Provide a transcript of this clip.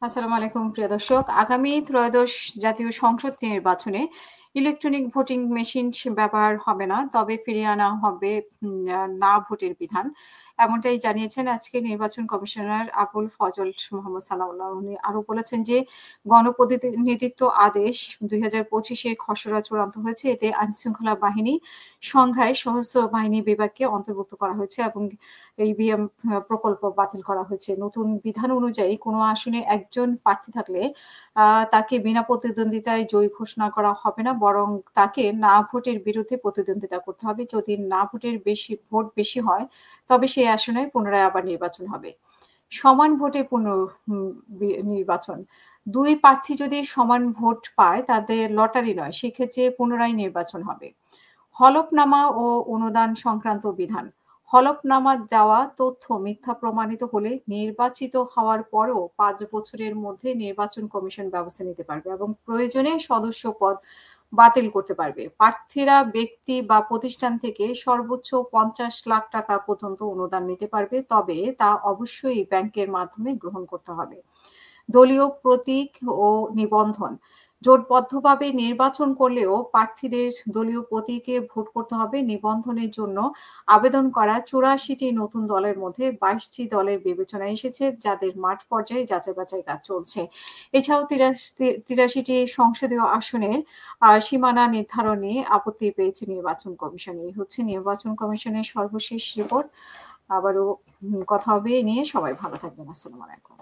আসসালামু আলাইকুম প্রিয় দর্শক। আগামী ত্রয়োদশ জাতীয় সংসদ নির্বাচনে ইলেকট্রনিক ভোটিং মেশিন ব্যবহার হবে না। তবে ফিরিয়ে আনা হবে না ভোটের বিধান। এমনটাই জানিয়েছেন আজকে নির্বাচন কমিশনার আবুল ফজল মোহাম্মদ সানাউল্লাহ। উনি আরো বলেছেন যে গণপ্রতিনিধিত্ব আদেশ ২০২৫ এর খসড়া চূড়ান্ত হয়েছে। এতে আইনশৃঙ্খলা বাহিনী সংখ্যায় সশস্ত্র বাহিনী বিভাগকে অন্তর্ভুক্ত করা হয়েছে এবং ইভিএম প্রকল্প বাতিল করা হয়েছে। নতুন বিধান অনুযায়ী কোনো আসনে একজন প্রার্থী থাকলে তাকে বিনা প্রতিদ্বন্দ্বিতায় জয়ী ঘোষণা করা হবে না, বরং তাকে না ভোটের বিরুদ্ধে প্রতিদ্বন্দ্বিতা করতে হবে। যদি না ভোটের ভোট বেশি হয়, তবে সেই আসনে পুনরায় আবার নির্বাচন হবে। সমান ভোটে উম বি নির্বাচন। ২ প্রার্থী যদি সমান ভোট পায়, তাদের লটারি নয়, সেক্ষেত্রে পুনরায় নির্বাচন হবে। হলফনামা ও অনুদান সংক্রান্ত বিধান। হলফনামা দেওয়া তথ্য মিথ্যা প্রমাণিত হলে নির্বাচিত হওয়ার পরেও ৫ বছরের মধ্যে নির্বাচন কমিশন ব্যবস্থা নিতে পারবে এবং প্রয়োজনে সদস্য পদ বাতিল করতে পারবে। প্রার্থীরা ব্যক্তি বা প্রতিষ্ঠান থেকে সর্বোচ্চ ৫০ লাখ টাকা পর্যন্ত অনুদান নিতে পারবে, তবে তা অবশ্যই ব্যাংকের মাধ্যমে গ্রহণ করতে হবে। দলীয় প্রতীক ও নিবন্ধন। জোটবদ্ধভাবে নির্বাচন করলেও প্রার্থীদের দলীয় প্রতীকে ভোট করতে হবে। নিবন্ধনের জন্য আবেদন করা ৮৪টি নতুন দলের মধ্যে ২২টি দলের বিবেচনায় এসেছে, যাদের মাঠ পর্যায়ে যাচাই-বাছাই কাজ চলছে। এছাড়াও ৮৩টি সংসদীয় আসনের সীমানা নির্ধারণ নিয়ে আপত্তি পেয়েছে নির্বাচন কমিশন। এই হচ্ছে নির্বাচন কমিশনের সর্বশেষ রিপোর্ট। আবারও কথা হবে এ নিয়ে। সবাই ভালো থাকবেন। আসসালামু আলাইকুম।